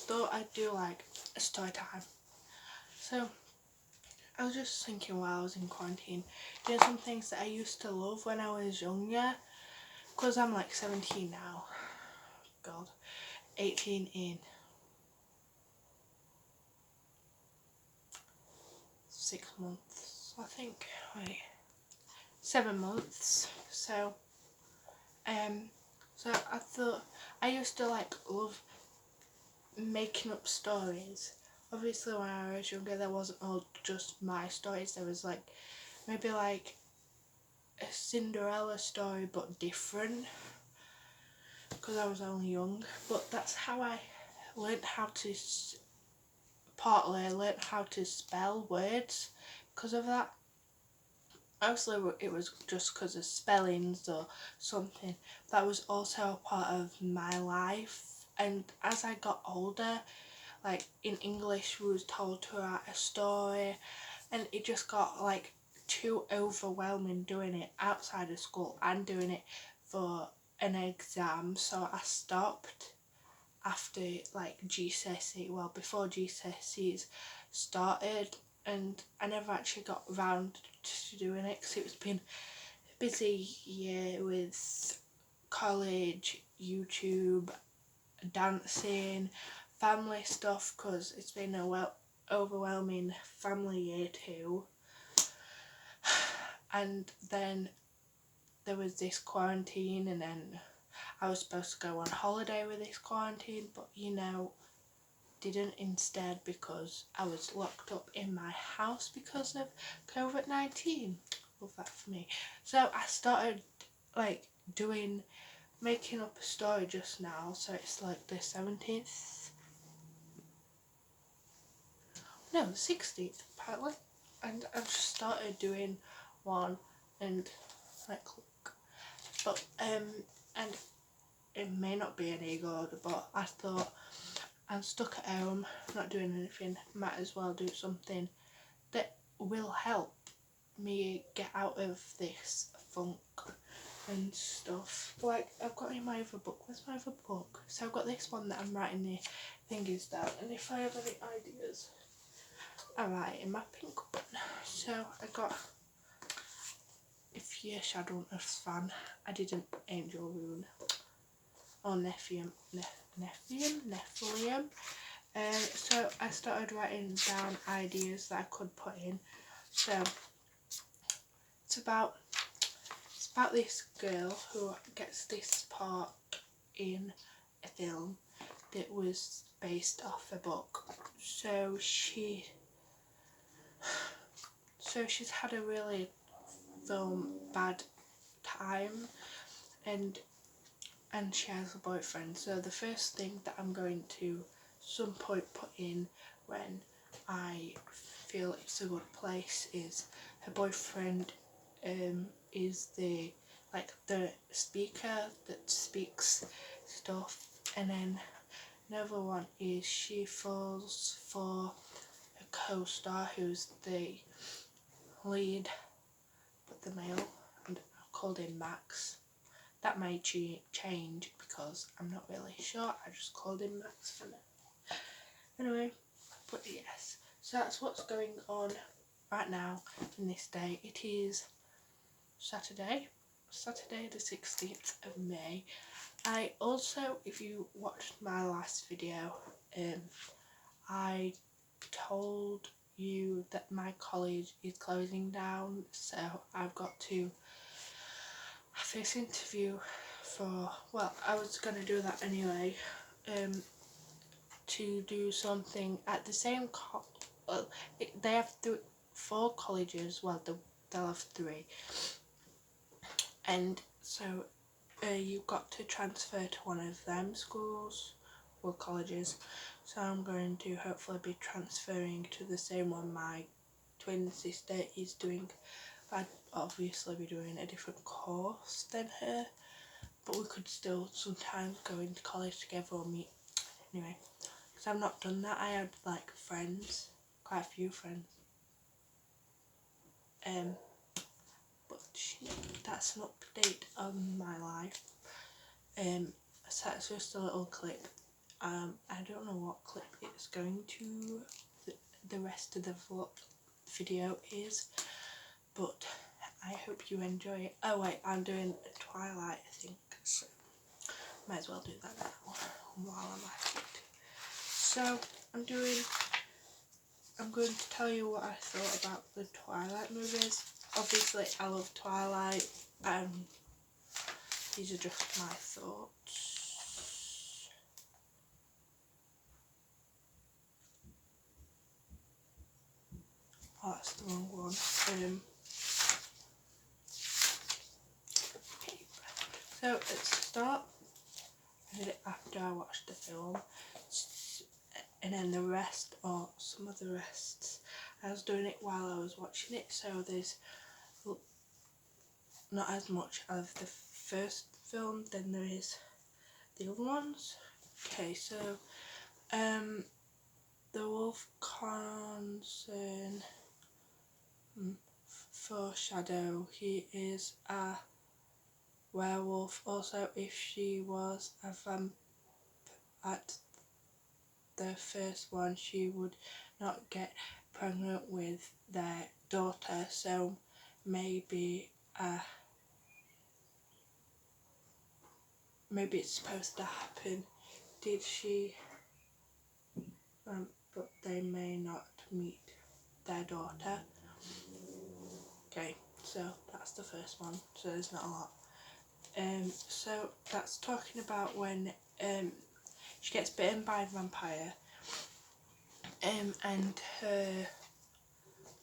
thought I'd do like a story time. So I was just thinking while I was in quarantine, doing some things that I used to love when I was younger, because I'm like 17 now. God, 18 in 6 months, I think. Wait, 7 months. So I thought I used to like love making up stories. Obviously when I was younger there wasn't all just my stories, there was like maybe like a Cinderella story but different, because I was only young. But that's how I learnt how to partly I learnt how to spell words because of that. Mostly it was just because of spellings or something. That was also a part of my life. And as I got older, like in English we was told to write a story, and it just got like too overwhelming doing it outside of school and doing it for an exam, so I stopped after like GCSE, well before GCSEs started, and I never actually got round to doing it because it's been a busy year with college, YouTube, dancing, family stuff, because it's been a overwhelming family year too. And then there was this quarantine, and then I was supposed to go on holiday with this quarantine, but didn't instead because I was locked up in my house because of COVID-19. Love that for me. So I started like making up a story just now, so it's like the 17th, no, the 16th apparently, and I've just started doing one, and like look, but and it may not be any good, but I thought I'm stuck at home, not doing anything, might as well do something that will help me get out of this funk and stuff. Like, I've got in my other book, where's my other book? So I've got this one that I'm writing the thingies down, and if I have any ideas I write in my pink one. So I got, if you're a Shadowhunters fan, I did an angel rune, or Nephilim. So I started writing down ideas that I could put in. So it's about this girl who gets this part in a film that was based off a book. So she's had a really bad time, and she has a boyfriend. So the first thing that I'm going to some point put in when I feel it's a good place is her boyfriend is the speaker that speaks stuff, and then another one is she falls for her co-star who's the lead but the male, and I called him Max. That may change because I'm not really sure, I just called him Max for now. Anyway, but yes, so that's what's going on right now in this day. It is Saturday the 16th of May. I also, if you watched my last video, I told you that my college is closing down, so I've got to have this interview for, well, I was going to do that anyway, to do something at the same they have 4 colleges, well they'll have 3, and so you've got to transfer to one of them schools or colleges. So I'm going to hopefully be transferring to the same one my twin sister is doing. I'd obviously be doing a different course than her, but we could still sometimes go into college together or meet. Anyway, because I've not done that. I had like friends, quite a few friends, but that's an update on my life. So that's just a little clip I don't know what clip it's going to, the rest of the video is, but I hope you enjoy it. Oh wait, I'm doing Twilight, I think, so might as well do that now while I'm at it. So I'm going to tell you what I thought about the Twilight movies. Obviously I love Twilight, these are just my thoughts. Oh, that's the wrong one. Okay. So at the start, I did it after I watched the film, and then the rest, or some of the rests, I was doing it while I was watching it, so there's not as much of the first film than there is the other ones. Okay, so the wolf concern, foreshadow, he is a werewolf. Also, if she was a vamp at the first one, she would not get pregnant with their daughter, so maybe it's supposed to happen. Did she? But they may not meet their daughter. Okay, so that's the first one, so there's not a lot. So that's talking about when she gets bitten by a vampire, and her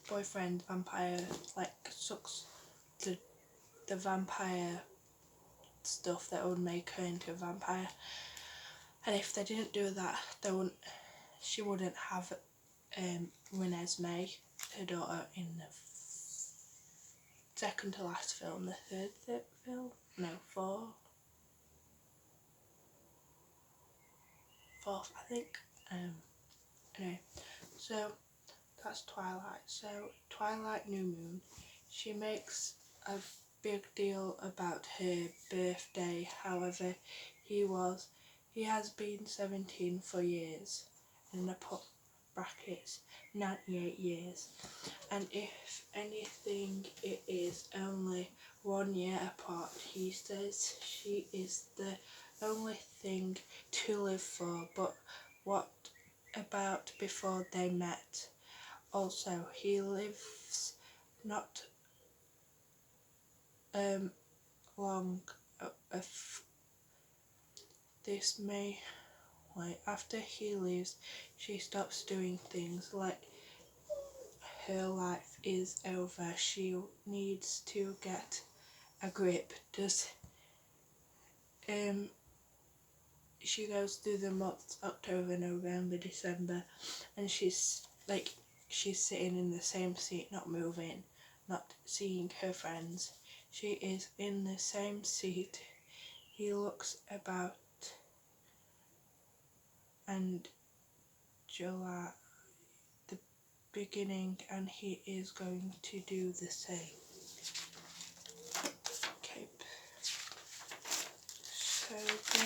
boyfriend vampire like sucks the vampire stuff that would make her into a vampire, and if they didn't do that, she wouldn't have Renesmee, her daughter, in the second to last film, the third film, no, fourth I think. Anyway, so that's Twilight. So Twilight New Moon, she makes a big deal about her birthday. However, he has been 17 for years, and I put brackets 98 years, and if anything it is only 1 year apart. He says she is the only thing to live for, but what about before they met? Also, he lives not long. This may after he leaves, she stops doing things like her life is over. She needs to get a grip. She goes through the months October, November, December, and she's sitting in the same seat, not moving, not seeing her friends. She is in the same seat. He looks about, and July the beginning, and he is going to do the same. Okay. So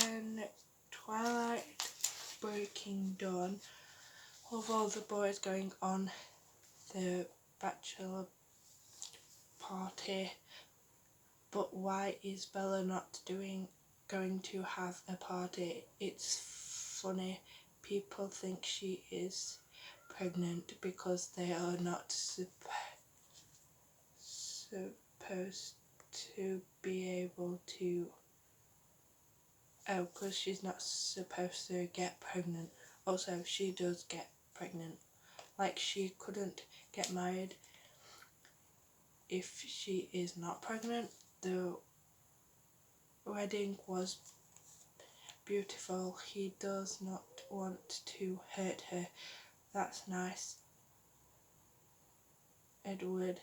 then Twilight Breaking Dawn, of all the boys going on the bachelor party, but why is Bella not going to have a party? It's funny, people think she is pregnant because they are not supposed to be able to, because she's not supposed to get pregnant. Also, she does get pregnant. Like, she couldn't get married if she is not pregnant. The wedding was beautiful. He does not want to hurt her. That's nice. Edward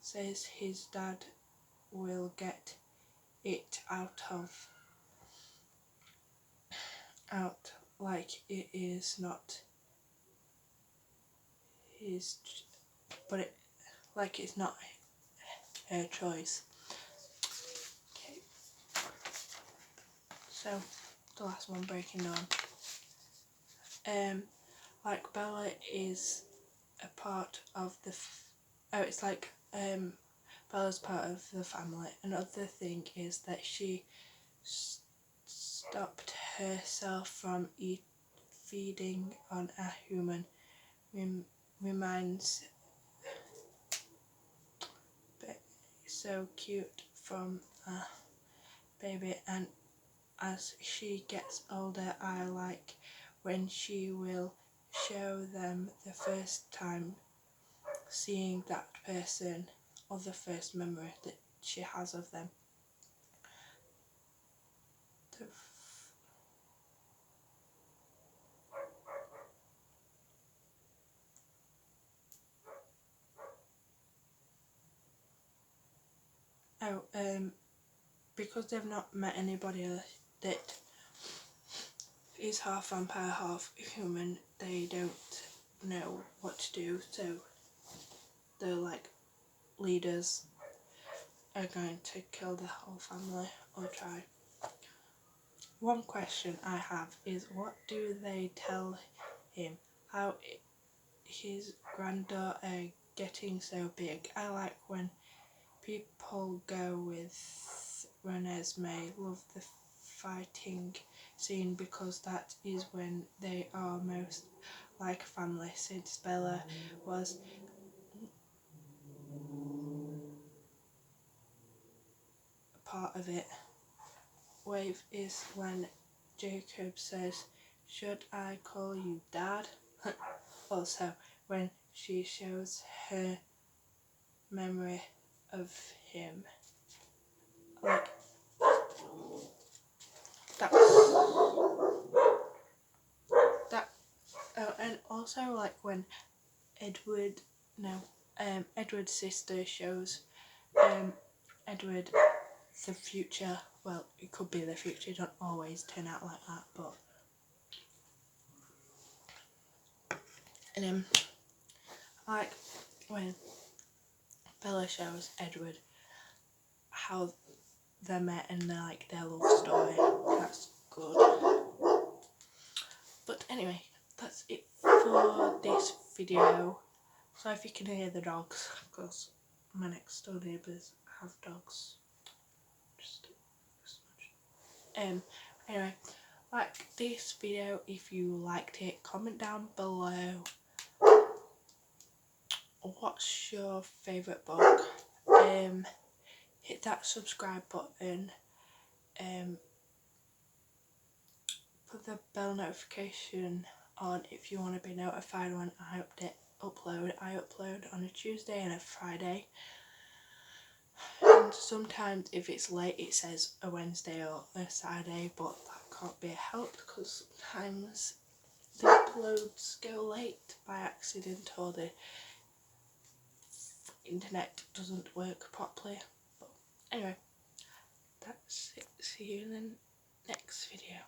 says his dad will get it out, like it is not his, but like it's not her choice. Okay. So the last one, Breaking Dawn. like Bella is a part of the it's like Bella's part of the family. Another thing is that she stopped herself from feeding on a human. Reminds so cute from a baby, and as she gets older I like when she will show them the first time seeing that person or the first memory that she has of them. Because they've not met anybody that is half vampire, half human, they don't know what to do, so the like leaders are going to kill the whole family or try. One question I have is, what do they tell him? How his granddaughter getting so big? I like when people go with Renesmee. Love the fighting scene because that is when they are most like family, since Bella was a part of it. Wave is when Jacob says, "Should I call you Dad?" Also when she shows her memory of him. Like that. Oh, and also like when Edward's sister shows Edward the future. Well, it could be the future, it don't always turn out like that, but and like when Bella shows Edward how they met and their love story, that's good. But anyway, that's it for this video. So if you can hear the dogs, because my next door neighbours have dogs. Anyway, like this video if you liked it, comment down below what's your favourite book, hit that subscribe button, put the bell notification on if you want to be notified when I upload. I upload on a Tuesday and a Friday, and sometimes if it's late it says a Wednesday or a Saturday, but that can't be helped because sometimes the uploads go late by accident or the internet doesn't work properly. But anyway, that's it. See you in the next video.